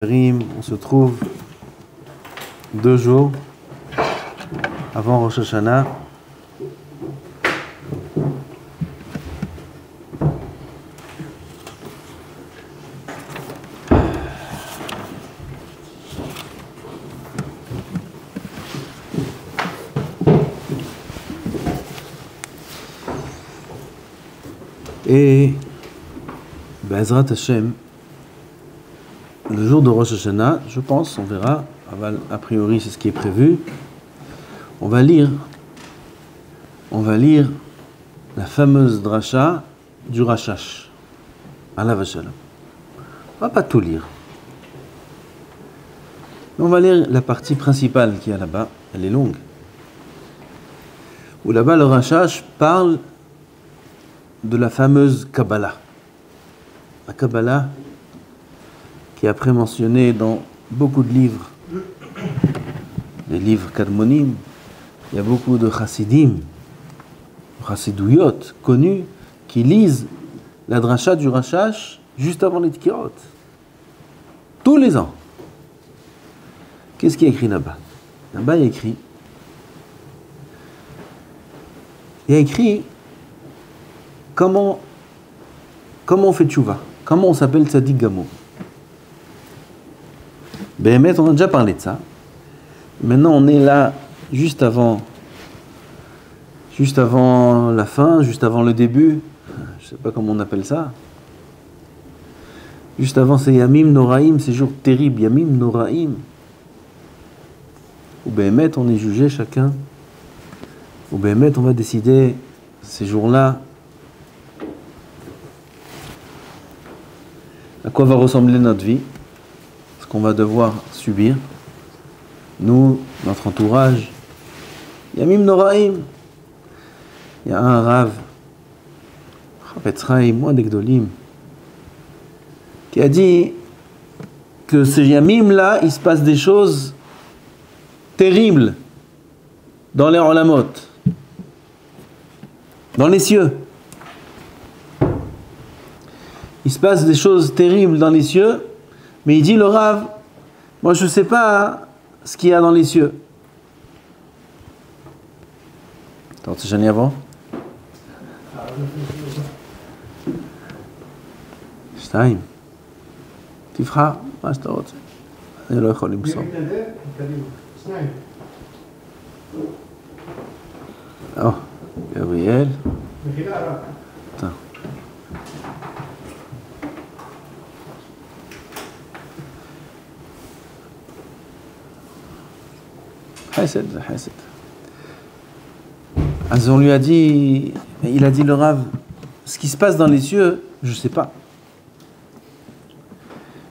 On se trouve 2 jours avant Rosh Hashanah. Et Be'ezrat Hashem, le jour de Rosh Hashanah, je pense, on verra, a priori c'est ce qui est prévu, on va lire la fameuse dracha du Rashash, alav hashalom. On va pas tout lire, mais on va lire la partie principale qui est là-bas, elle est longue, où là-bas le Rashash parle de la fameuse Kabbalah. La Kabbalah qui est après mentionné dans beaucoup de livres, les livres Kadmonim. Il y a beaucoup de chassidim, chassidouyot connus, qui lisent la dracha du Rashash juste avant les Tkirot. Tous les ans. Qu'est-ce qui est écrit là-bas? Là-bas, il y a écrit comment on fait tchouva, comment on s'appelle Tzadik Gamo. Béhémet, on a déjà parlé de ça. Maintenant, on est là juste avant la fin, juste avant le début. Je ne sais pas comment on appelle ça. Juste avant ces Yamim Noraïm, ces jours terribles, Yamim Noraïm. Ou Béhémet, on est jugé chacun. Ou Béhémet, on va décider ces jours-là à quoi va ressembler notre vie, ce qu'on va devoir subir, nous, notre entourage. Yamim Noraïm. Il y a un Rav, Chafetz Chaim, moins d'Egdolim, qui a dit que ces Yamim-là, il se passe des choses terribles dans les Olamot, dans les cieux. Il se passe des choses terribles dans les cieux, mais il dit le Rav, moi je ne sais pas ce qu'il y a dans les cieux. אתה רוצה שאני אבוא? 2. תבחר מה שאתה רוצה. אני לא יכול למסור. גבריאל. טוב. חסד זה חסד. Alors on lui a dit, il a dit le Rav, ce qui se passe dans les cieux, je ne sais pas.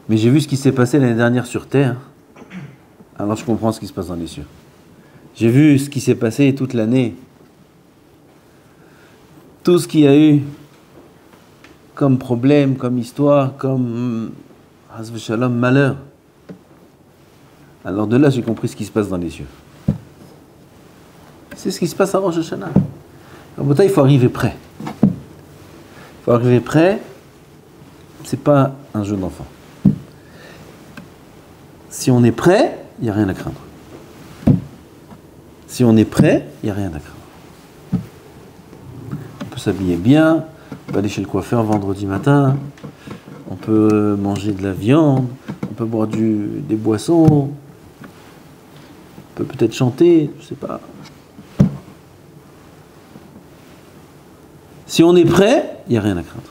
Mais j'ai vu ce qui s'est passé l'année dernière sur Terre, alors je comprends ce qui se passe dans les cieux. J'ai vu ce qui s'est passé toute l'année. Tout ce qu'il y a eu comme problème, comme histoire, comme malheur. Alors de là, j'ai compris ce qui se passe dans les cieux. C'est ce qui se passe à Rosh Hashanah. Il faut arriver prêt. Il faut arriver prêt. C'est pas un jeu d'enfant. Si on est prêt, il n'y a rien à craindre. Si on est prêt, il n'y a rien à craindre. On peut s'habiller bien, on peut aller chez le coiffeur vendredi matin, on peut manger de la viande, on peut boire des boissons, on peut peut-être chanter, je ne sais pas. Si on est prêt, il n'y a rien à craindre.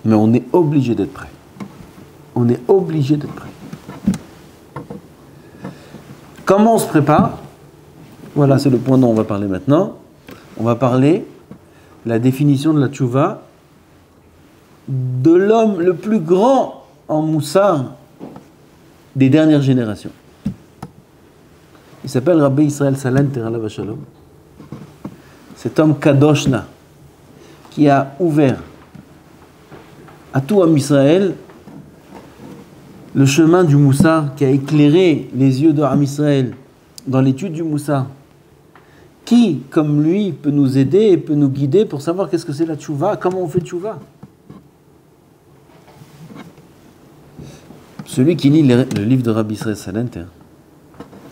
Mais on est obligé d'être prêt. On est obligé d'être prêt. Comment on se prépare? Voilà, c'est le point dont on va parler maintenant. On va parler de la définition de la tchouva de l'homme le plus grand en moussar des dernières générations. Il s'appelle Rabbi Israël Salanter alav hashalom. Cet homme Kadoshna, qui a ouvert à tout Am Israël le chemin du Moussar, qui a éclairé les yeux de Am Israël dans l'étude du Moussar. Qui, comme lui, peut nous aider et peut nous guider pour savoir qu'est-ce que c'est la tchouva, comment on fait tchouva? celui qui lit le livre de Rabbi Israël Salanter,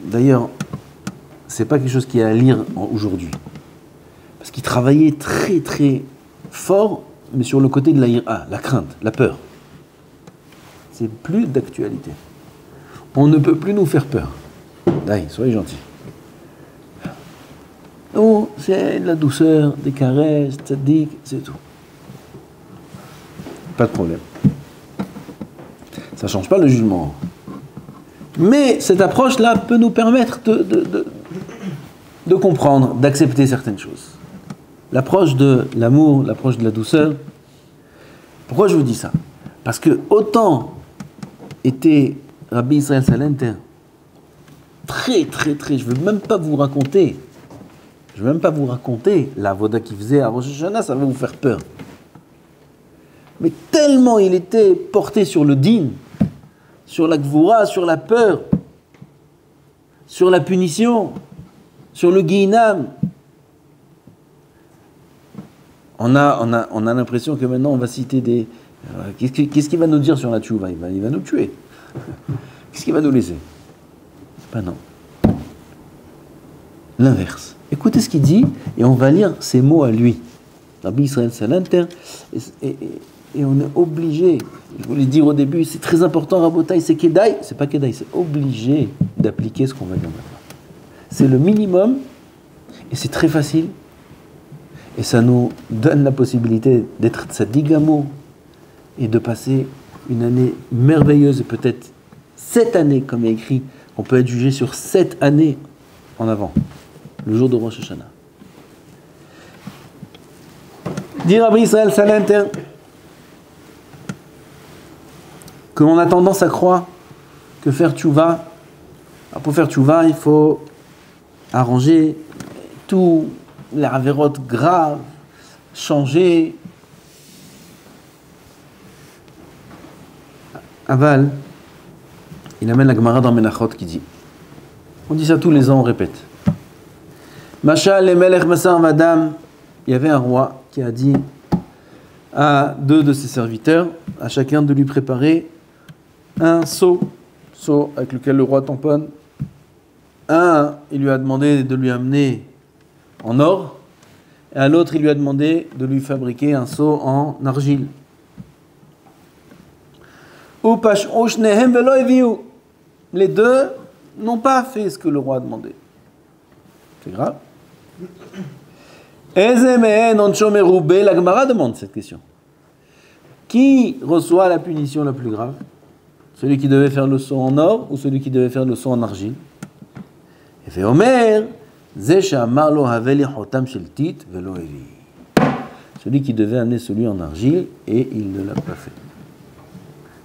d'ailleurs, c'est pas quelque chose qui est à lire aujourd'hui. Parce qu'il travaillait très très fort, mais sur le côté de la ira, la crainte, la peur. C'est plus d'actualité. On ne peut plus nous faire peur. Allez, soyez gentils. Oh, c'est de la douceur, des caresses, tzaddik, c'est tout. Pas de problème. Ça ne change pas le jugement. Mais cette approche-là peut nous permettre de comprendre, d'accepter certaines choses. L'approche de l'amour, l'approche de la douceur. Pourquoi je vous dis ça? Parce que autant était Rabbi Israël Salanter très, je ne veux même pas vous raconter la voda qu'il faisait à Rosh Hashanah, ça va vous faire peur. Mais tellement il était porté sur le din, sur la gvoura, sur la peur, sur la punition, sur le guinam. On a l'impression que maintenant on va citer des... qu'est-ce qu'il va nous dire sur la tchouva? Il va nous tuer. Qu'est-ce qu'il va nous laisser? Ben non. L'inverse. Écoutez ce qu'il dit et on va lire ces mots à lui. Rabbi Israël Salanter, et on est obligé, je voulais dire au début, c'est très important, Rabotai, c'est Kedaï, c'est pas Kedaï, c'est obligé d'appliquer ce qu'on va dire maintenant. C'est le minimum et c'est très facile et ça nous donne la possibilité d'être tzadigamo et de passer une année merveilleuse et peut-être 7 années, comme il est écrit, on peut être jugé sur 7 années en avant, le jour de Rosh Hashanah. Dit Rabbi Israël Salanter qu'on a tendance à croire que faire tchouva, pour faire tchouva, il faut arranger tout les avérotes graves, changer. Aval, il amène la Gemara dans Menachot qui dit, on dit ça tous les ans, on répète. Machal le melech masar madam, il y avait un roi qui a dit à 2 de ses serviteurs, à chacun de lui préparer un seau avec lequel le roi tamponne. Un, il lui a demandé de lui amener en or, et à l'autre, il lui a demandé de lui fabriquer un seau en argile. Les deux n'ont pas fait ce que le roi a demandé. C'est grave. La Gemara demande cette question. Qui reçoit la punition la plus grave? Celui qui devait faire le seau en or ou celui qui devait faire le seau en argile? Et fait Omer, celui qui devait amener celui en argile et il ne l'a pas fait.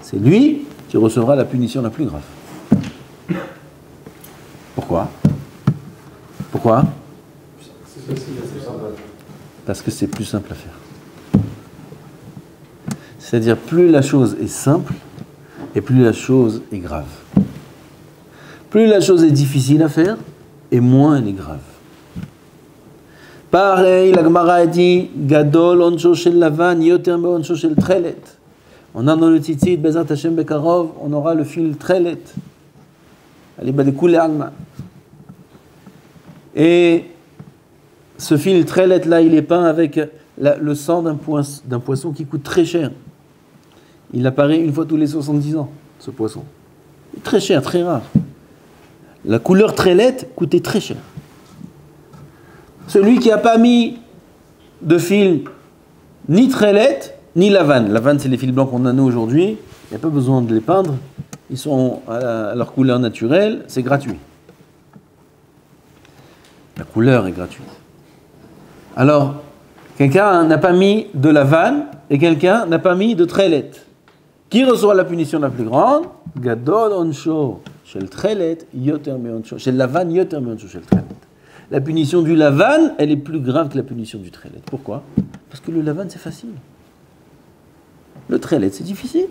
C'est lui qui recevra la punition la plus grave. Pourquoi? Parce que c'est plus simple à faire. C'est-à-dire, plus la chose est simple, et plus la chose est grave. Plus la chose est difficile à faire, et moins elle est grave. Pareil, la Gemara a dit, Gadol onsho shel lavan yoter me onsho shel trelet. On a dans le tzitzit, Bezat Hashem Bekarov, on aura le fil trelet. Allez, badekule alma. Et ce fil trelet là, il est peint avec le sang d'un poisson qui coûte très cher. Il apparaît une fois tous les 70 ans, ce poisson. Très cher, très rare. La couleur trelet coûtait très cher. Celui qui n'a pas mis de fil ni trelet, ni lavane. Lavane, c'est les fils blancs qu'on a nous aujourd'hui. Il n'y a pas besoin de les peindre. Ils sont à leur couleur naturelle. C'est gratuit. La couleur est gratuite. Alors, quelqu'un n'a pas mis de lavane et quelqu'un n'a pas mis de trelet. Qui reçoit la punition la plus grande? Gadol onsho shel trelet yoter me onsho shel lavan yoter me onsho shel trelet. La punition du lavan, elle est plus grave que la punition du trelet. Pourquoi? Parce que le lavan, c'est facile. Le trelet, c'est difficile.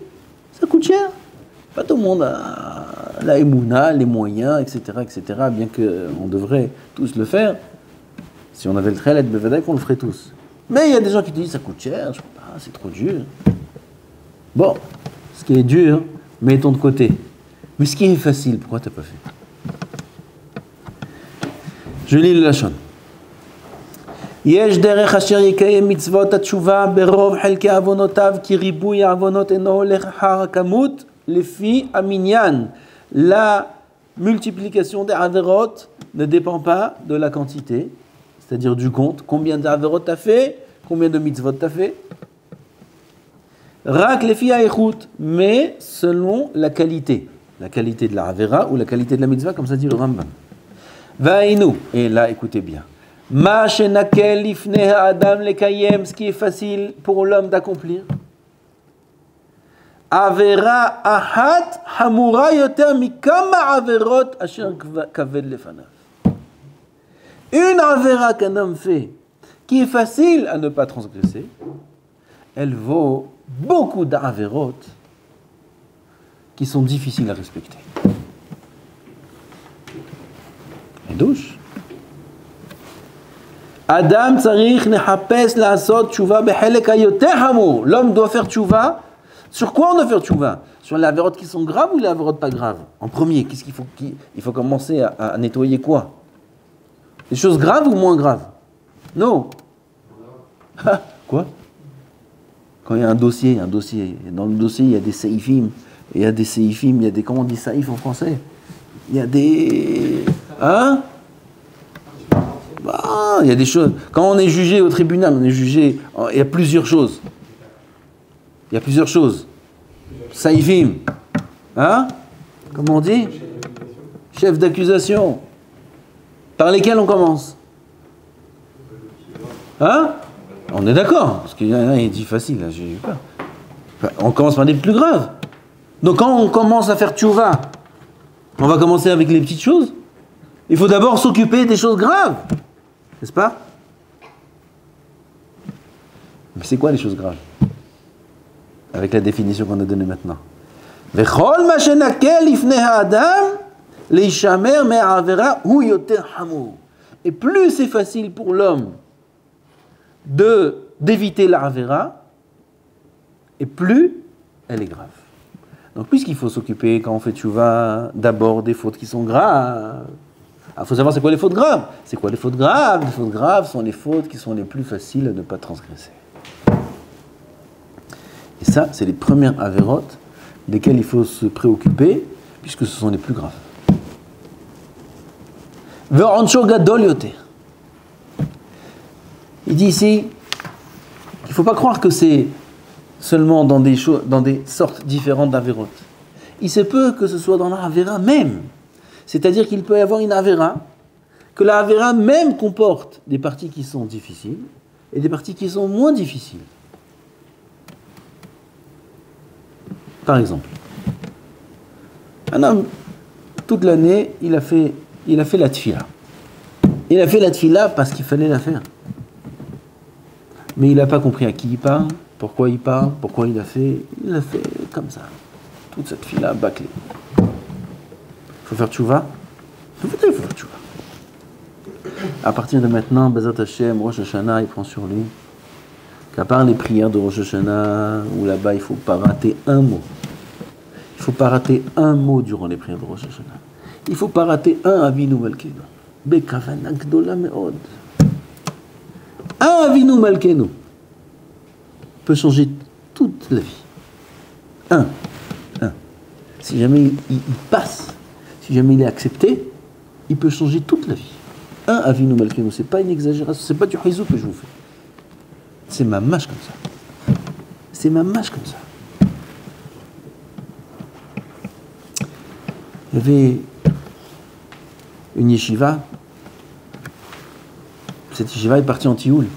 Ça coûte cher. Pas tout le monde a la émouna, les moyens, etc., bien qu'on devrait tous le faire. Si on avait le trelet, ben qu'on le ferait tous. Mais il y a des gens qui disent, ça coûte cher, je sais pas, c'est trop dur. Bon, ce qui est dur, mettons de côté. Mais ce qui est facile, pourquoi tu n'as pas fait? Je lis le Lachon. יש דרך אשר יקיים מצוות התשובה ברוב חלקי עוונותיו כי ריבוי העוונות אינו הולך אחר הכמות לפי המניין. La multiplication des averot ne dépend pas de la quantité, c'est-à-dire du compte. Combien d'averot t'as fait? Combien de mitzvot t'as fait? Rak lefi ha'echut, mais selon la qualité de la avera ou la qualité de la mitzvah, comme ça dit le Rambam. Va'inu, et là écoutez bien. Ma shenakel ifnei ha'adam lekayem, ce qui est facile pour l'homme d'accomplir. Avera ahat hamura yoter mikama averot asher kaved lefanav. Une avera qu'un homme fait, qui est facile à ne pas transgresser, elle vaut beaucoup d'averot qui sont difficiles à respecter. Et douche. Adam tzarich nechapes la'asot tshuva behelek hayoter hamur. L'homme doit faire tshuva. Sur quoi on doit faire tshuva? Sur les avérotes qui sont graves ou les avérotes pas graves? En premier, qu'est-ce qu'il faut? Il faut commencer à nettoyer quoi? Les choses graves ou moins graves? Non. Quoi? Quand il y a un dossier, et dans le dossier il y a des seifim, il y a des, comment on dit saïf en français? Il y a des... Hein? Bah, il y a des choses. Quand on est jugé au tribunal, on est jugé, il y a plusieurs choses. Saïfim. Hein? Comment on dit? Chef d'accusation. Par lesquels on commence? Hein? On est d'accord. Parce qu'il y en a un, il dit facile, là, j'ai eu peur. Enfin, on commence par les plus graves. Donc quand on commence à faire tchouva, on va commencer avec les petites choses. Il faut d'abord s'occuper des choses graves. N'est-ce pas? Mais c'est quoi les choses graves? Avec la définition qu'on a donnée maintenant. Vechol ma shenakel ifnei ha'adam leishamer me'avera hu yoter hamur. Et plus c'est facile pour l'homme d'éviter la avera, et plus elle est grave. Donc puisqu'il faut s'occuper quand on fait tchouva d'abord des fautes qui sont graves. Il faut savoir c'est quoi les fautes graves. C'est quoi les fautes graves? Les fautes graves sont les fautes qui sont les plus faciles à ne pas transgresser. Et ça, c'est les premières avérotes desquelles il faut se préoccuper, puisque ce sont les plus graves. Ve'oncho gadol yoter. Il dit ici qu'il ne faut pas croire que c'est seulement dans des sortes différentes d'avérotes. Il se peut que ce soit dans la avéra même. C'est-à-dire qu'il peut y avoir une avéra, que la avéra même comporte des parties qui sont difficiles et des parties qui sont moins difficiles. Par exemple, un homme, toute l'année, il a fait la tfila. Il a fait la tfila parce qu'il fallait la faire. Mais il n'a pas compris à qui il parle, pourquoi il l'a fait. Il l'a fait comme ça. Toute cette tfila bâclée. Il faut faire tchouva. Il faut faire tchouva. À partir de maintenant, Bezat Hashem, Rosh Hashanah, il prend sur lui qu'à part les prières de Rosh Hashanah, où là-bas il ne faut pas rater un mot. Il ne faut pas rater un mot durant les prières de Rosh Hashanah. Il ne faut pas rater un Avinu Malkeinu. Bekavana Gdola Meod. Un Avinu Malkeinu peut changer toute la vie. Un. Si jamais il passe, si jamais il est accepté, il peut changer toute la vie. Un Avinu Malkeinu, c'est pas une exagération, c'est pas du haïzou que je vous fais. C'est ma mâche comme ça. C'est ma mâche comme ça. Il y avait une yeshiva. Cette yeshiva est partie en tioul.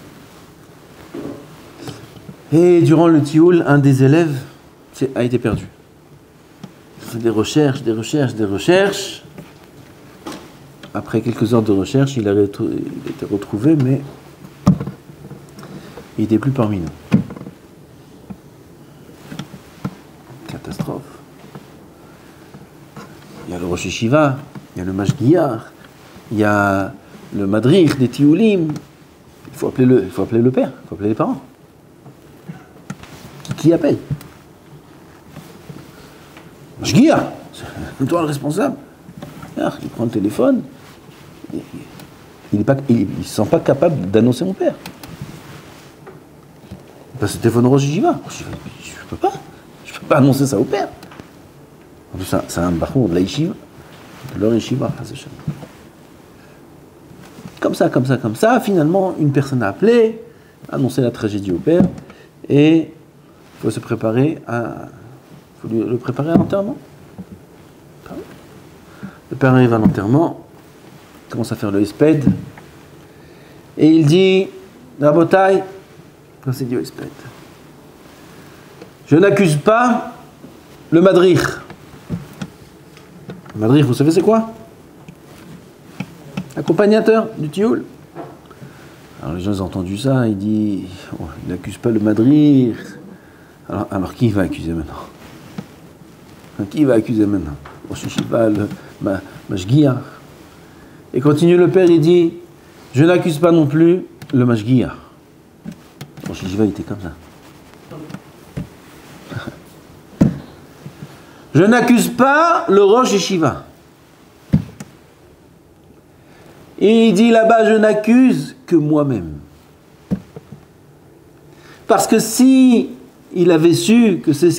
Et durant le tioul, un des élèves a été perdu. Il fait des recherches. Après quelques heures de recherche, il a été retrouvé, mais il n'était plus parmi nous. Catastrophe. Il y a le Rosh Yeshiva, il y a le Mashgiach, il y a le Madrich des Tioulim. Il faut appeler le père, il faut appeler les parents. Qui appelle? Mashgiach, c'est toi le responsable. Il prend le téléphone, il ne se sent pas capable d'annoncer mon père. Il passe le téléphone au Rosh Yeshiva. Je peux pas annoncer ça au père. En plus, c'est un bachour de la yeshiva, de leur yeshiva. Comme ça, finalement, une personne a appelé, a annoncé la tragédie au père, et il faut se préparer le préparer à l'enterrement. Le père arrive à l'enterrement, commence à faire le espède, et il dit, Rabotai, quand c'est dit au espède, je n'accuse pas le madrich. Le madrich, vous savez c'est quoi? Accompagnateur du tioul. Alors les gens ont entendu ça, il dit, oh, il n'accuse pas le madrich. Alors qui va accuser maintenant? Qui va accuser maintenant? Rosh Yeshiva, le Mashgiach. Et continue le père, il dit, je n'accuse pas non plus le Mashgiach. Rosh Yeshiva était comme ça. Je n'accuse pas le Rosh Yeshiva. Et il dit là-bas, je n'accuse que moi-même. Parce que si il avait su que c'est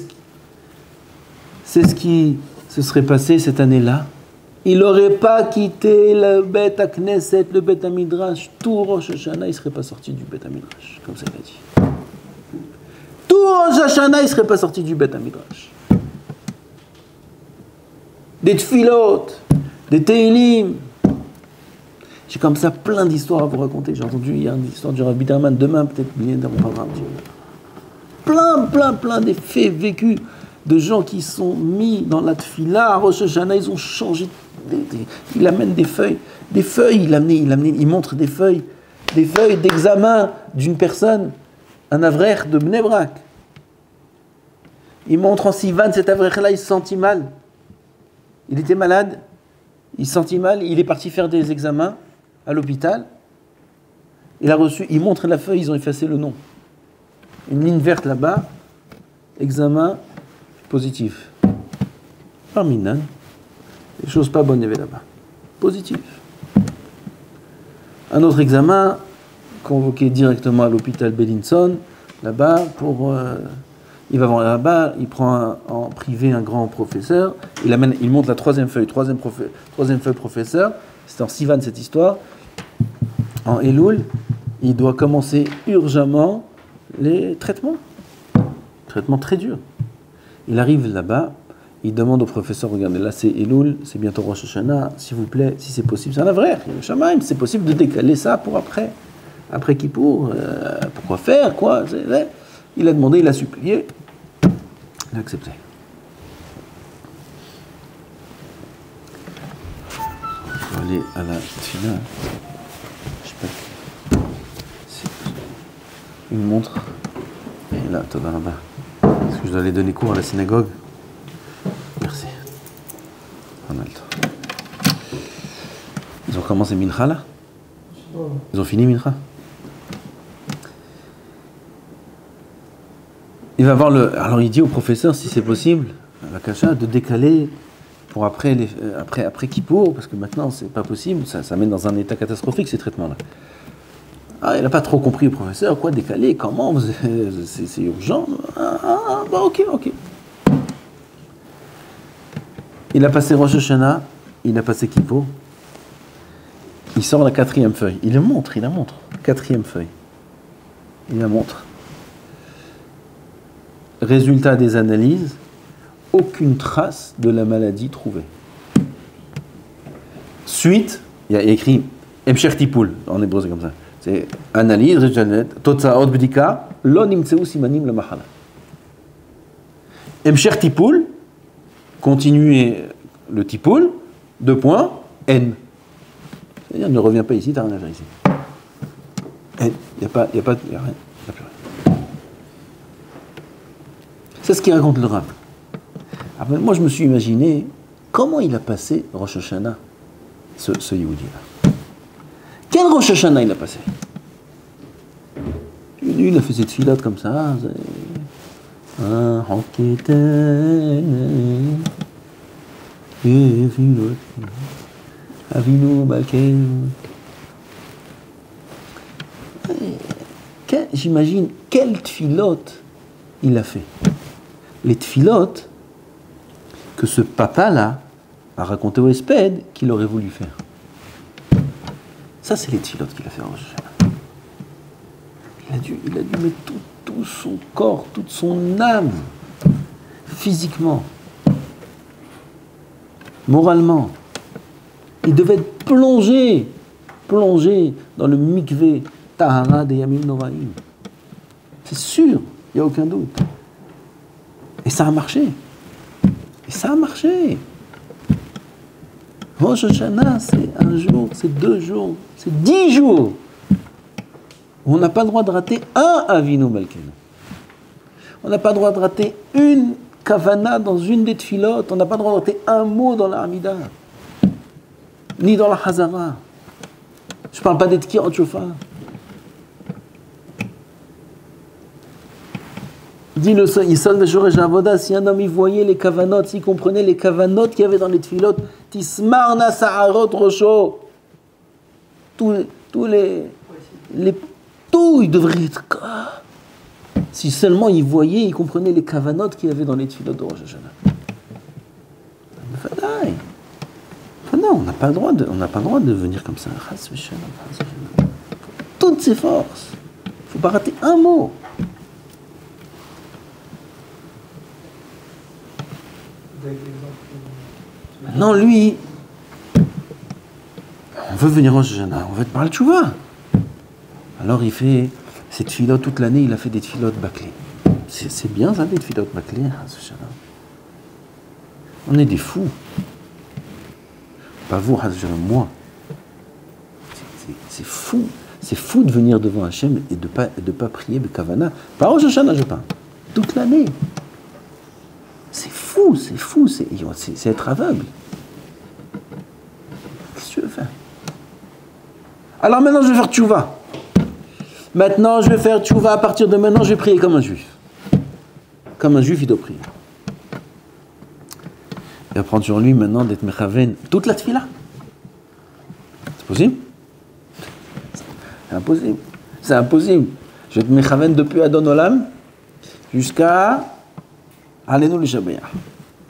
ce qui se serait passé cette année-là, il n'aurait pas quitté le Bet HaKnesset, le Bet HaMidrash. Tout Rosh Hashanah, il ne serait pas sorti du Bet HaMidrash, comme ça il a dit. Tout Rosh Hashanah, il ne serait pas sorti du Bet HaMidrash. Des tfilot, des teilim. J'ai comme ça plein d'histoires à vous raconter. J'ai entendu hier une histoire du Rabbi Biderman. Demain, peut-être, on parlera un petit peu. Plein des faits vécus de gens qui sont mis dans la tfila. À Rosh Hashanah, ils ont changé. Il amène des feuilles. Il montre des feuilles d'examen d'une personne, un avrer de Bnei Brak. Il montre en Sivan, cet avrer-là, il se sentit mal. Il était malade, il se sentit mal, il est parti faire des examens à l'hôpital. Il a reçu, il montre la feuille, ils ont effacé le nom. Une ligne verte là-bas, examen positif. Parmi nan, des choses pas bonnes il y avait là-bas. Positif. Un autre examen, convoqué directement à l'hôpital Bellinson, là-bas, il va voir là-bas, il prend en privé un grand professeur, il monte la troisième feuille professeur, c'est en Sivan cette histoire, en Elul, il doit commencer urgemment les traitements très durs. Il arrive là-bas, il demande au professeur, regardez, là c'est Elul, c'est bientôt Rosh Hashanah, s'il vous plaît, si c'est possible, c'est un vrai, c'est possible de décaler ça pour après Kippour, pourquoi faire, quoi, il a demandé, il a supplié, il a accepté. Je vais aller à la tfila. Je sais pas. C'est une montre. Et là, toi là-bas. Est-ce que je dois aller donner cours à la synagogue? Merci. On a le temps. Ils ont commencé Mincha là? Ils ont fini Mincha? Il va voir alors il dit au professeur si c'est possible, à la Kasha, de décaler pour après Kippour, parce que maintenant c'est pas possible, ça mène dans un état catastrophique ces traitements-là. Ah, il n'a pas trop compris le professeur, quoi décaler, comment, c'est urgent. Bah ok. Il a passé Rosh Hashanah, il a passé Kippour, il sort la quatrième feuille, il la montre, quatrième feuille, il la montre. Résultat des analyses, aucune trace de la maladie trouvée. Suite, il y a écrit Emsher Tipoul, en hébreu c'est comme ça. C'est analyse, résultat, Totsaot Bdika, Lo Nimtseu Simanim la Mahala. Emsher Tipoul, continuer le Tipoul, 2 points, N. C'est-à-dire, ne reviens pas ici, tu n'as rien à faire ici. N, il n'y a rien, il n'y a plus rien. C'est ce qu'il raconte le Rav. Après, moi, je me suis imaginé comment il a passé Rosh Hashanah, ce Yehudi-là. Quel Rosh Hashanah il a passé? Lui, il a fait cette filade comme ça. Avinu Malkeinu. J'imagine quelle tfilote il a fait. Les tfilotes que ce papa-là a raconté au Espède qu'il aurait voulu faire. Ça, c'est les tfilotes qu'il a fait en Rosh Hashanah. Il a dû mettre tout son corps, toute son âme, physiquement, moralement. Il devait être plongé dans le mikvé Tahara de Yamim Noraim. C'est sûr, il n'y a aucun doute. Et ça a marché. Rosh Hashanah, c'est un jour, c'est 2 jours, c'est 10 jours. On n'a pas le droit de rater un Avinu Malkeinu. On n'a pas le droit de rater une kavana dans une des tfilotes. On n'a pas le droit de rater un mot dans la Hamida. Ni dans la Hazara. Je ne parle pas des Tkirot Shofar. Dit le Yisod Veshoresh Avoda, si un homme y voyait les kavanot, s'il comprenait les kavanot qu'il y avait dans les tfilotes, Tismarna Saharot Rosho, tout, il devrait être. Si seulement il voyait, il comprenait les kavanot qu'il y avait dans les tfilotes de Rosh Hashanah. Non, on n'a pas le droit de venir comme ça. Toutes ses forces. Il ne faut pas rater un mot. Maintenant, lui, on veut venir au Rosh Hashanah, on veut te parler de Tchouva. Alors il fait cette tfilote toute l'année, il a fait des tfilotes bâclées. C'est bien ça, des tfilotes bâclées, Rosh Hashanah. On est des fous. Pas vous, Rosh Hashanah, moi. C'est fou. C'est fou de venir devant Hachem et de pas prier Bekavana. Pas Rosh Hashanah, je parle. Toute l'année. C'est fou, c'est être aveugle. Qu'est-ce que tu veux faire? Alors maintenant, je vais faire tchouva. Maintenant, je vais faire tchouva. À partir de maintenant, je vais prier comme un juif. Comme un juif, il doit prier. Il va prendre sur lui maintenant d'être mechaven toute la tfila. C'est possible? C'est impossible. C'est impossible. Je vais être mechaven depuis Adon Olam jusqu'à Allez-nous le Shabbat.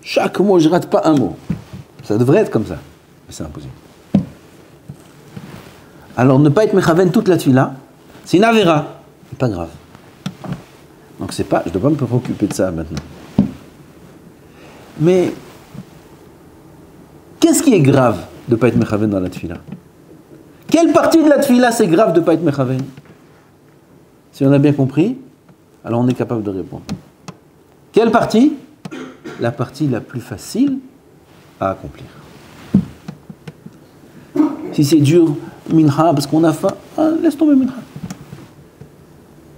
Chaque mot, je ne rate pas un mot. Ça devrait être comme ça. Mais c'est impossible. Alors, ne pas être mechaven toute la tfila, c'est une avéra. C'est pas grave. Donc, c'est pas, je ne dois pas me préoccuper de ça maintenant. Mais, qu'est-ce qui est grave de ne pas être mechaven dans la tfila? Quelle partie de la tfila, c'est grave de ne pas être mechaven? Si on a bien compris, alors on est capable de répondre. Quelle partie? La partie la plus facile à accomplir. Si c'est dur, minha, parce qu'on a faim, laisse tomber minha.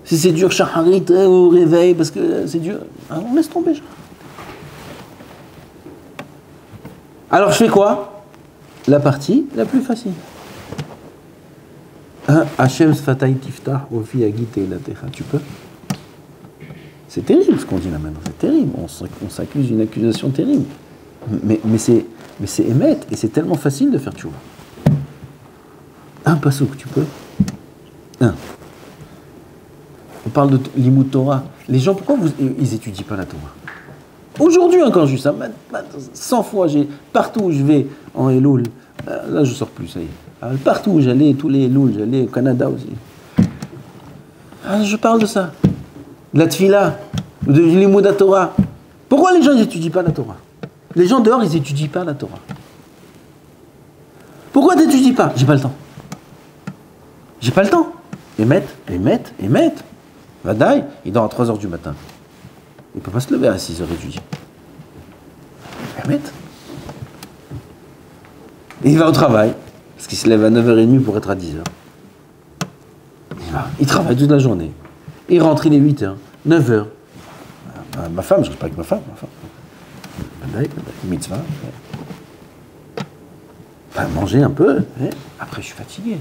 Si c'est dur, shaharit, au réveil, parce que c'est dur, on laisse tomber. Alors je fais quoi? La partie la plus facile. Hashem sfatay tiftah, ofi agite elatecha. Tu peux? C'est terrible ce qu'on dit là maintenant, c'est terrible. On s'accuse d'une accusation terrible. Mais c'est émet, et c'est tellement facile de faire tchouva. Un passouk, tu peux? Un. On parle de l'imout Torah. Les gens, pourquoi ils étudient pas la Torah? Aujourd'hui encore, juste ça, 100 fois, partout où je vais en Elul, là je sors plus, ça y est. Alors, partout où j'allais, tous les Elul, j'allais au Canada aussi. Je parle de ça. De la tfila, de l'imout Torah. Pourquoi les gens n'étudient pas la Torah? Les gens dehors, ils n'étudient pas la Torah. Pourquoi tu n'étudies pas? J'ai pas le temps. J'ai pas le temps. Émettre. Vadaï, il dort à 3h du matin. Il ne peut pas se lever à 6h étudier. Émettre. Et il va au travail, parce qu'il se lève à 9h30 pour être à 10h. Il travaille toute la journée. Il rentre, il est 8h, 9h. Ma femme, je ne reste pas avec ma femme. Mitzvah. Manger un peu. Après, je suis fatigué.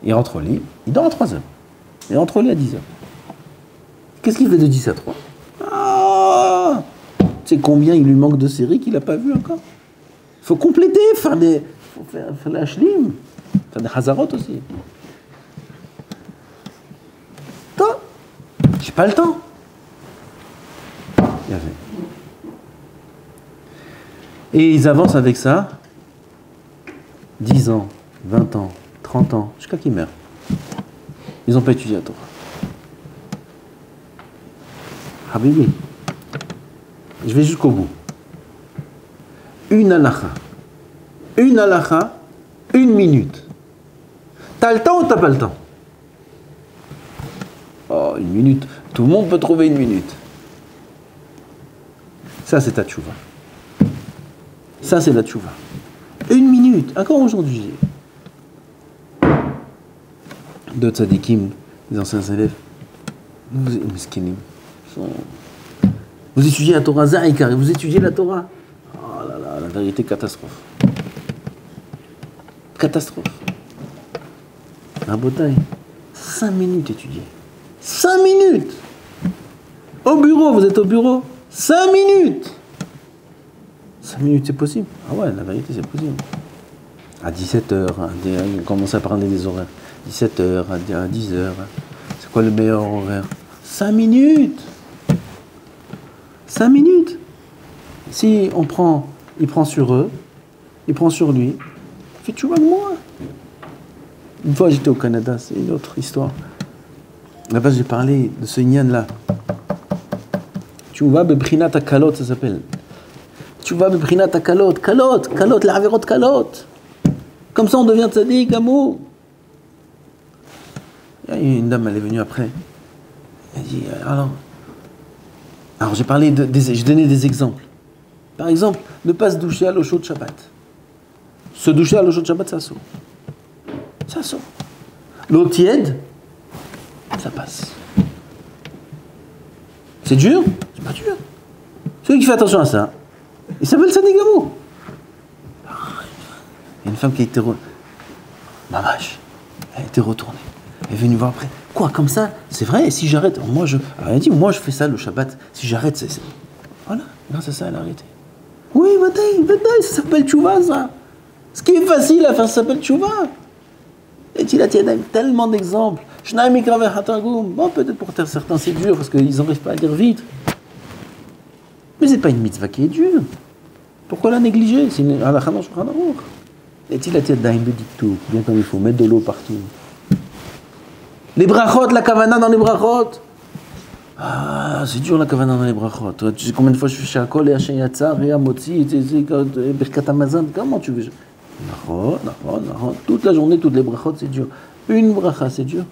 Il rentre au lit. Il dort à 3h. Il rentre au lit à 10h. Qu'est-ce qu'il fait de 10 à 3? Tu sais combien il lui manque de séries qu'il n'a pas vu encore? Il faut compléter, faire la hashlim, faire des hazarot aussi. Toi, j'ai pas le temps. Il y avait. Et ils avancent avec ça 10 ans, 20 ans, 30 ans, jusqu'à qu'ils meurent. Ils n'ont pas étudié la Torah. Habibi, je vais jusqu'au bout. Une halakha, une minute. T'as le temps ou t'as pas le temps? Oh, une minute. Tout le monde peut trouver une minute. Ça, c'est ta tchouva. Ça, c'est la tchouva. Une minute. Encore aujourd'hui. Deux tzadikim, les anciens élèves, vous étudiez la Torah, Zaïkar, vous étudiez la Torah. Oh là là, la vérité, catastrophe. Catastrophe. Rabotaï, 5 minutes étudier. 5 minutes. Au bureau, vous êtes au bureau. 5 minutes. 5 minutes, c'est possible. Ah ouais, la vérité, c'est possible. À 17h, on commence à parler des horaires. 17h, à 10h. C'est quoi le meilleur horaire? 5 minutes. 5 minutes. Si il prend sur eux, il prend sur lui, fais tu vois moi. Une fois j'étais au Canada, c'est une autre histoire. Là-bas j'ai parlé de ce Inyan là. Tu vois, Bebrinat Kalot, ça s'appelle. Tu vois, Bebrinat Kalot, la Averot Kalot. Comme ça on devient tzaddik, amour. Une dame, elle est venue après. Elle dit, alors j'ai parlé j'ai donné des exemples. Par exemple, ne pas se doucher à l'eau chaude Shabbat. Se doucher à l'eau chaude Shabbat, ça saute. Ça saute. L'eau tiède, ça passe. C'est dur? C'est pas dur. Celui qui fait attention à ça, il s'appelle Tzaddik Gamou. Il y a une femme qui a été Mamash, elle a été retournée. Elle est venue voir après. Quoi, comme ça? C'est vrai, si j'arrête, elle a dit, moi je fais ça le Shabbat, si j'arrête, c'est... Voilà, grâce à ça, elle a arrêté. Oui, bataille, ça s'appelle tchouva, ça. Ce qui est facile à faire, ça s'appelle tchouva. Et il a tellement d'exemples. Bon, peut-être pour certains c'est dur, parce qu'ils n'arrivent pas à lire vite. Mais c'est pas une mitzvah qui est dure. Pourquoi la négliger? C'est une halakha dans Shulchan Aruch. Et il a tout, bien comme il faut, mettre de l'eau partout. Les brachot, la kavana dans les brachot. Ah, c'est dur la kavana dans les brachot. Tu sais combien de fois je fais Shakol et Hashem Yatzar et Amotzi et Birkat Hamazon? Comment tu veux? Non. Toute la journée, toutes les brachot, c'est dur. Une bracha, c'est dur.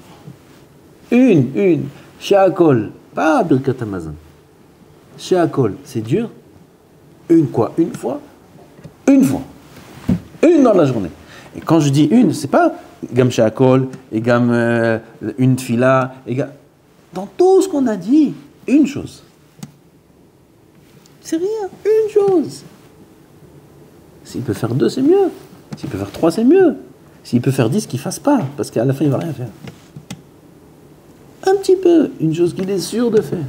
Une. Shakol, pas Birkat Hamazon. Shakol, c'est dur. Une quoi? Une fois. Une dans la journée. Et quand je dis une, c'est pas Gam Shakol et Gam une tfila. Dans tout ce qu'on a dit, une chose. C'est rien, une chose. S'il peut faire 2, c'est mieux. S'il peut faire 3, c'est mieux. S'il peut faire 10, qu'il fasse pas, parce qu'à la fin, il va rien faire. Un petit peu, une chose qu'il est sûr de faire.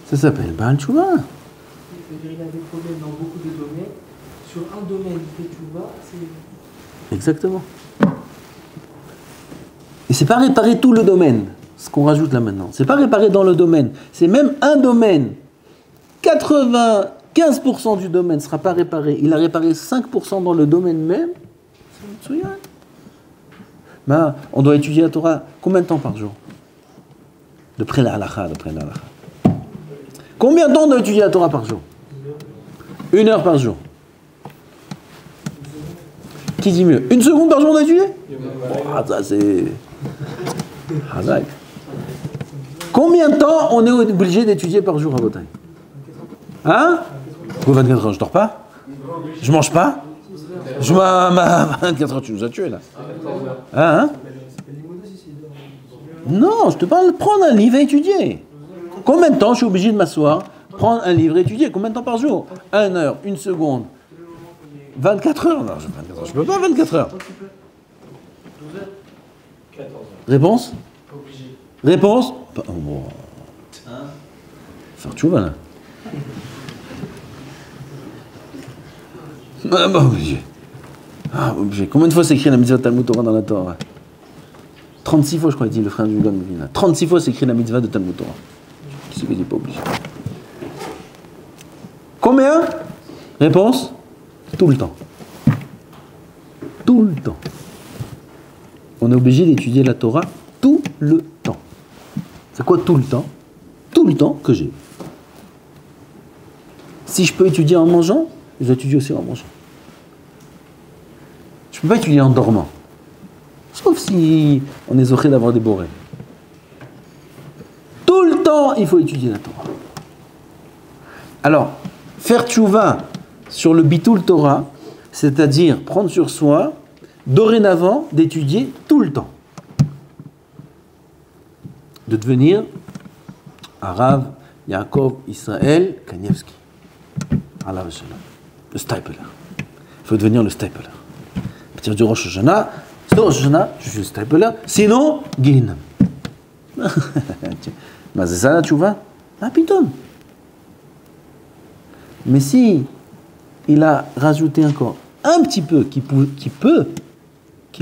Ça s'appelle Baal Tchouva. Il a des problèmes dans beaucoup de domaines. Sur un domaine, il fait Tchouva, c'est... Exactement. Et c'est pas réparer tout le domaine, ce qu'on rajoute là maintenant. C'est pas réparer dans le domaine. C'est même un domaine. 95% du domaine ne sera pas réparé. Il a réparé 5% dans le domaine même. C'est une bah, on doit étudier la Torah combien de temps par jour? D'après la halakha. Combien de temps on doit étudier la Torah par jour? 1 heure par jour. Qui dit mieux? 1 seconde par jour d'étudier? Ça c'est... Hazak. Combien de temps on est obligé d'étudier par jour à Botaï? Hein? Pour 24 heures, je dors pas? Je mange pas? 24 heures, tu nous as tués là. Hein? Non, je te parle de prendre un livre et étudier. Combien de temps je suis obligé de m'asseoir, prendre un livre et étudier? Combien de temps par jour? 1 heure, 1 seconde. 24 heures? Non, 24 heures, je peux pas 24 heures. 12 heures? 14 heures. Réponse? Obligé. Réponse? Faire tchouva là. Ah bah obligé. Ah obligé. Combien de fois c'est écrit la mitzvah de Talmud Torah dans la Torah? 36 fois je crois, il dit le frère du Gon. 36 fois c'est écrit la mitzvah de Talmud Torah. Qui c'est qui dit pas obligé? Combien? Réponse? Tout le temps. Tout le temps. On est obligé d'étudier la Torah tout le temps. C'est quoi tout le temps? Tout le temps que j'ai. Si je peux étudier en mangeant, je dois étudier aussi en mangeant. Je ne peux pas étudier en dormant. Sauf si on est zoché d'avoir des borées. Tout le temps, il faut étudier la Torah. Alors, faire tchouva sur le bitul Torah, c'est-à-dire prendre sur soi, dorénavant, d'étudier tout le temps. De devenir Arav Yaakov Israël Kanievski. Allah Shalom. Le stapler. Il faut devenir le stapler. À partir du Rosh Hashanah, je suis le stapler. Sinon, Gehinam. Mais c'est ça là, tu vois? Ah, piton. Mais si il a rajouté encore un petit peu, qui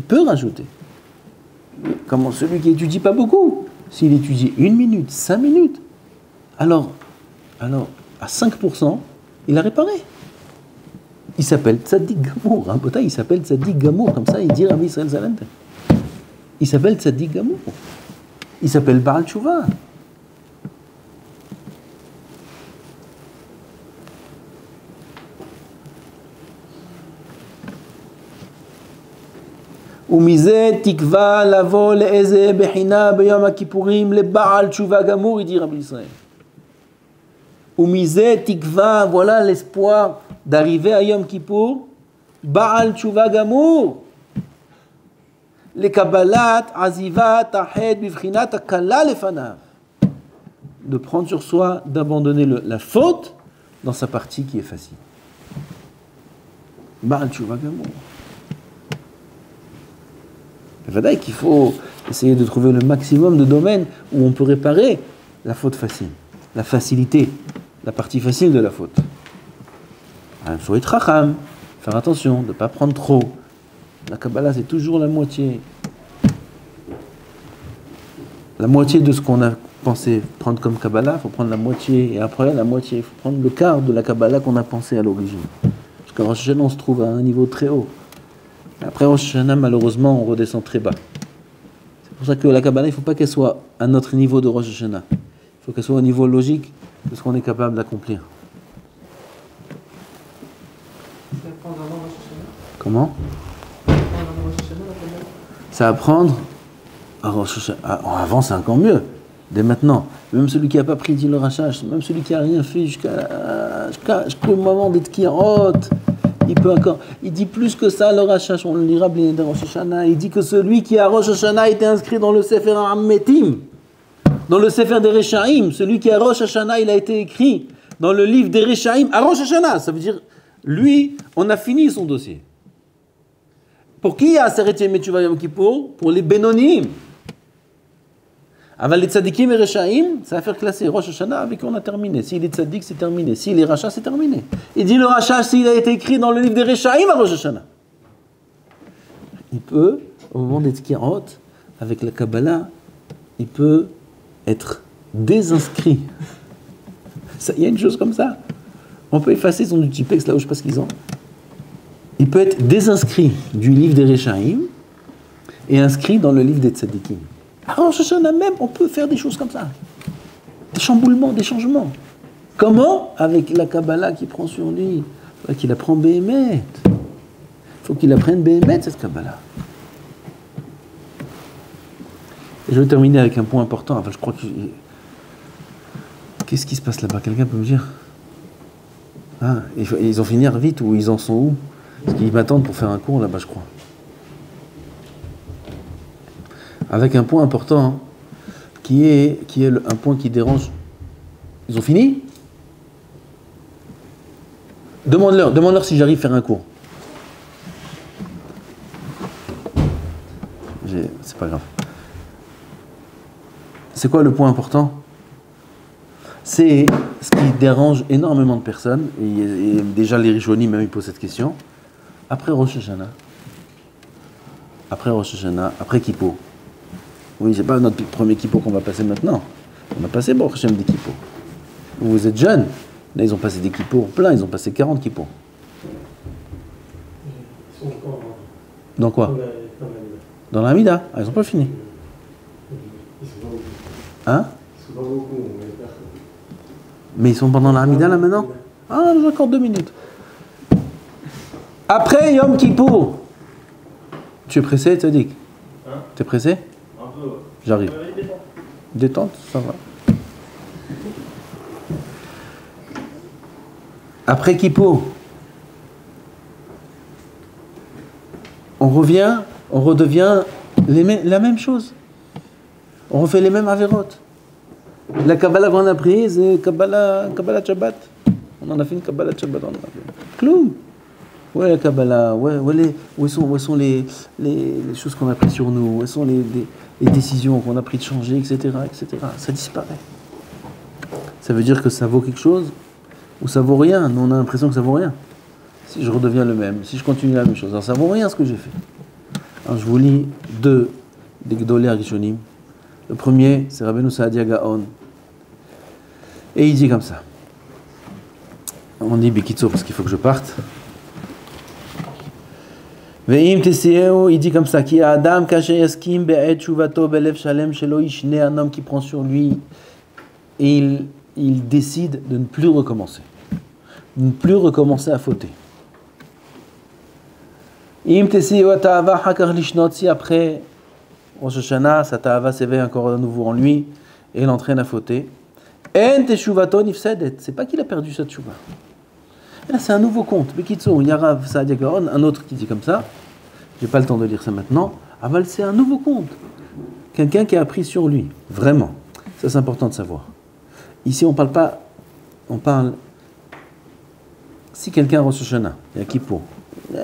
peut rajouter. Comment celui qui étudie pas beaucoup, s'il étudie 1 minute, 5 minutes, alors à 5%, il a réparé. Il s'appelle Tzadik Gamour. Hein, il s'appelle Tzadik Gamour, comme ça il dit Rabbi Israël Zalente. Il s'appelle Tzadik Gamour. Il s'appelle Baal Tshuva. ומזה תקווה לבוא לאיזה בחינה ביום הכיפורים לבעל תשובה גמור, il dit Rabbi Israël. ומזה תקווה, voilà l'espoir d'arriver à Yom Kippour, בעל תשובה גמור. לקבלת עזיבת החטא בבחינת הקלה לפניו. De prendre sur soi, d'abandonner la faute dans sa partie qui est facile. בעל תשובה גמור. C'est qu'il faut essayer de trouver le maximum de domaines où on peut réparer la faute facile, la facilité, la partie facile de la faute. Il faut être racham, faire attention, de ne pas prendre trop. La Kabbalah, c'est toujours la moitié. La moitié de ce qu'on a pensé prendre comme Kabbalah, il faut prendre la moitié. Et après, la moitié, il faut prendre le quart de la Kabbalah qu'on a pensé à l'origine. Parce qu'en Rosh Hashanah, on se trouve à un niveau très haut. Après Rosh Hashanah, malheureusement, on redescend très bas. C'est pour ça que la Kabbalah, il ne faut pas qu'elle soit à notre niveau de Rosh Hashanah. Il faut qu'elle soit au niveau logique de ce qu'on est capable d'accomplir. Comment? C'est apprendre à Rosh Hashanah. Avant, c'est encore mieux. Dès maintenant. Même celui qui n'a pas pris le rachage, même celui qui n'a rien fait jusqu'au moment d'être Kirot, il peut encore. Il dit plus que ça, le rachage, on le lira dans Rosh Hashanah. Il dit que celui qui a Rosh Hashanah a été inscrit dans le Sefer Ammetim, dans le Sefer des Rechaim. Celui qui a Rosh Hashanah, il a été écrit dans le livre des Rechaim à Rosh Hashanah. Ça veut dire, lui, on a fini son dossier. Pour qui il y a Aseret Yemei Teshuvah Yom Kippour? Pour les Benonim. Aval les tzadikim et rechaim, ça va faire classer Rosh Hashanah avec on a terminé. S'il est tzadik, c'est terminé. S'il est rachat, c'est terminé. Il dit le rachat, s'il a été écrit dans le livre des rechaim à Rosh Hashanah. Il peut, au moment des tkirot, avec la Kabbalah, il peut être désinscrit. Il y a une chose comme ça. On peut effacer son Utipex là où je sais pas ce qu'ils ont. Il peut être désinscrit du livre des rechaim et inscrit dans le livre des tzadikim. Alors, Rosh Hashanah même, on peut faire des choses comme ça. Des chamboulements, des changements. Comment? Avec la Kabbalah qui prend sur lui. Il faut qu'il apprend Béhémet. Il faut qu'il apprenne Béhémet, cette Kabbalah. Et je vais terminer avec un point important. Enfin, je crois que... Qu'est-ce qui se passe là-bas? Quelqu'un peut me dire? Ah, ils ont fini vite ou ils en sont où? Parce qu'ils m'attendent pour faire un cours là-bas, je crois. Avec un point important, hein, qui est un point qui dérange. Ils ont fini? Demande-leur si j'arrive à faire un cours. C'est pas grave. C'est quoi le point important? c'est ce qui dérange énormément de personnes, et déjà les Rishonim même ils posent cette question. Après Rosh Hashanah, après Kippour. Oui, c'est pas notre premier Kippour qu'on va passer maintenant. On a passé Baruch Hashem des Kippour. Vous êtes jeunes, là ils ont passé des Kippour plein, ils ont passé 40 Kippour. Ils sont encore Dans quoi? Dans la Hamida. Ah, ils n'ont pas fini. Ils sont pas beaucoup. Hein? Ils sont pas beaucoup, Mais ils sont pendant la Hamida là maintenant? Ah, j'ai encore 2 minutes. Après Yom Kippour. Tu es pressé, Tzadik? Hein? Tu es pressé? Un peu, ouais. J'arrive. Détente. Détente, ça va. Après Kippour, on redevient la même chose. On refait les mêmes avérotes. La Kabbalah qu'on a prise, c'est Kabbalah Shabbat. On en a fait une Kabbalah Shabbat. Cloum. Où est la Kabbalah? Où sont les choses qu'on a prises sur nous? Où sont les décisions qu'on a prises de changer, etc., etc. Ça disparaît. Ça veut dire que ça vaut quelque chose ou ça vaut rien. Nous, on a l'impression que ça vaut rien. Si je redeviens le même, si je continue la même chose, alors ça vaut rien ce que j'ai fait. Alors je vous lis 2 des Gdolei Rishonim. Le premier, c'est Rabbeinu Saadia Gaon. Et il dit comme ça. On dit Bekitso parce qu'il faut que je parte. Ve'im Teseo, il dit comme ça, Ki Adam Kasher Yaskim Be'et Shuvato Belev Shalem Shelo Ishne, un homme qui prend sur lui et il décide de ne plus recommencer. De ne plus recommencer à fauter. Im Teseo Ta'ava Hakar Lishnot, si après Rosh Hashanah, sa Ta'ava s'éveille encore à nouveau en lui et l'entraîne à fauter. En Teshuvato Nifsedet, c'est pas qu'il a perdu sa Teshuva. Et là, c'est un nouveau conte. Bekitso, Yarav Saadia Gaon, un autre qui dit comme ça. J'ai pas le temps de lire ça maintenant. Aval, c'est un nouveau conte. Quelqu'un qui a appris sur lui. Vraiment. Ça, c'est important de savoir. Ici, on parle pas. On parle. Si quelqu'un a Rosh Hashanah, il y a Kippour.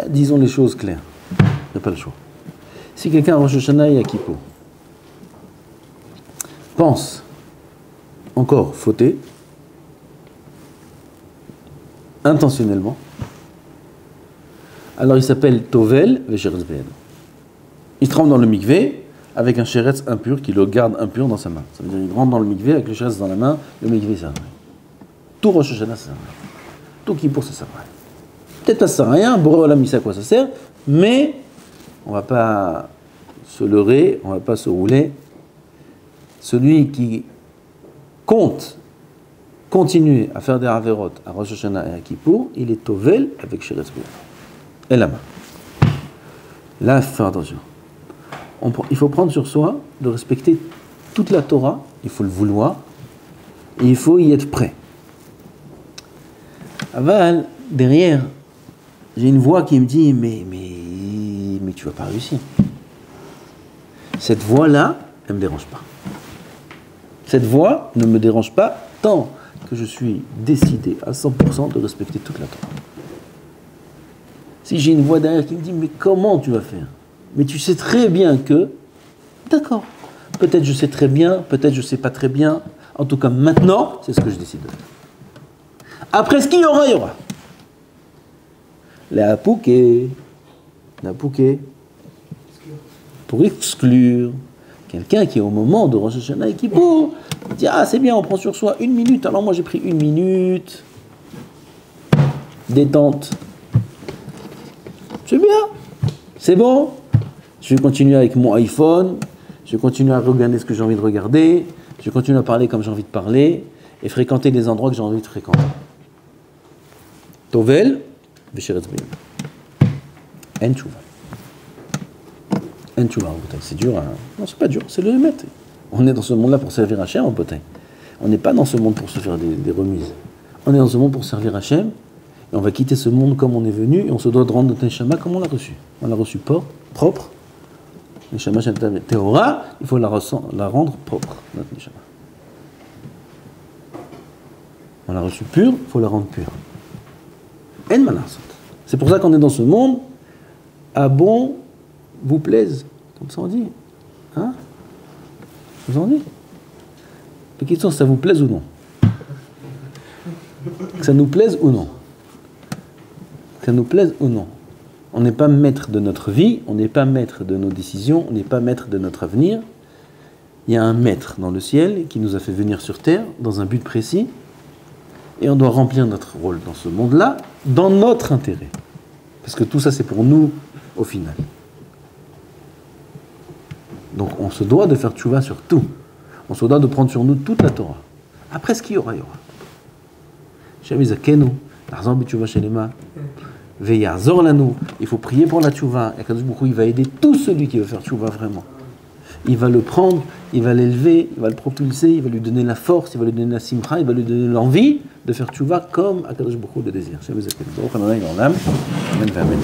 Disons les choses claires. Il n'y a pas le choix. Si quelqu'un a Rosh Hashanah, il y a Kippour. Pense. Encore fauter. Intentionnellement. Alors il s'appelle Tovel Vesheretz Beyado. Il trempe dans le mikvé avec un sheretz impur qui le garde impur dans sa main. Ça veut dire qu'il rentre dans le mikvé avec le sheretz dans la main, le mikvé ça. Tout Rosh Hashanah ça sert à rien. Tout Kippour ça sert à rien. Peut-être ça sert à rien, Boré Olam il sait à quoi ça sert, mais on ne va pas se leurrer, on ne va pas se rouler. Celui qui compte continuer à faire des avérotes à Rosh Hashanah et à Kippour, il est Tovel avec sheretz Beyado. Et la main. Là, il faut faire attention. Il faut prendre sur soi de respecter toute la Torah, il faut le vouloir, et il faut y être prêt. Aval, derrière, j'ai une voix qui me dit mais tu vas pas réussir. Cette voix-là, elle ne me dérange pas. Cette voix ne me dérange pas tant que je suis décidé à 100% de respecter toute la Torah. Si j'ai une voix derrière qui me dit mais comment tu vas faire? Mais tu sais très bien que... D'accord. Peut-être je sais très bien, peut-être je sais pas très bien. En tout cas maintenant, c'est ce que je décide de faire. Après ce qu'il y aura, il y aura. La pouquet. Pour exclure quelqu'un qui est au moment de Rosh Hashanah et qui dit ah c'est bien, on prend sur soi 1 minute. Alors moi j'ai pris 1 minute. Détente. C'est bien, c'est bon. Je vais continuer avec mon iPhone, je vais continuer à regarder ce que j'ai envie de regarder, je vais continuer à parler comme j'ai envie de parler et fréquenter les endroits que j'ai envie de fréquenter. Tovel, Vesheretz Beyado. En Tchouva. En Tchouva, c'est dur. Hein. Non, c'est pas dur, c'est le mettre. On est dans ce monde-là pour servir Hachem, en potin. On n'est pas dans ce monde pour se faire des remises. On est dans ce monde pour servir Hachem. Et on va quitter ce monde comme on est venu et on se doit de rendre notre Neshama comme on l'a reçu. On l'a reçu propre. Neshama Théora, il faut la rendre propre, notre Neshama. On l'a reçu pure, il faut la rendre pure. En Manassot. C'est pour ça qu'on est dans ce monde à bon vous plaise. Comme ça on dit. Hein? Vous en dites? La question, ça vous plaise ou non? Que ça nous plaise ou non. Que ça nous plaise ou non. On n'est pas maître de notre vie, on n'est pas maître de nos décisions, on n'est pas maître de notre avenir. Il y a un maître dans le ciel qui nous a fait venir sur terre dans un but précis et on doit remplir notre rôle dans ce monde-là dans notre intérêt. Parce que tout ça c'est pour nous au final. Donc on se doit de faire tchouva sur tout. On se doit de prendre sur nous toute la Torah. Après ce qu'il y aura, il y aura. Shamizakenu, Tarzan bitchouva shelema, veyazor lanu. Il faut prier pour la tchouva. Et Akadosh Baruch Hu, il va aider tout celui qui veut faire tchouva vraiment. Il va le prendre, il va l'élever, il va le propulser, il va lui donner la force, il va lui donner la simcha, il va lui donner l'envie de faire tchouva comme Akadosh Baruch Hu le désire. Shamizakenu. Baruch Adonai Olam. Amen. Amen.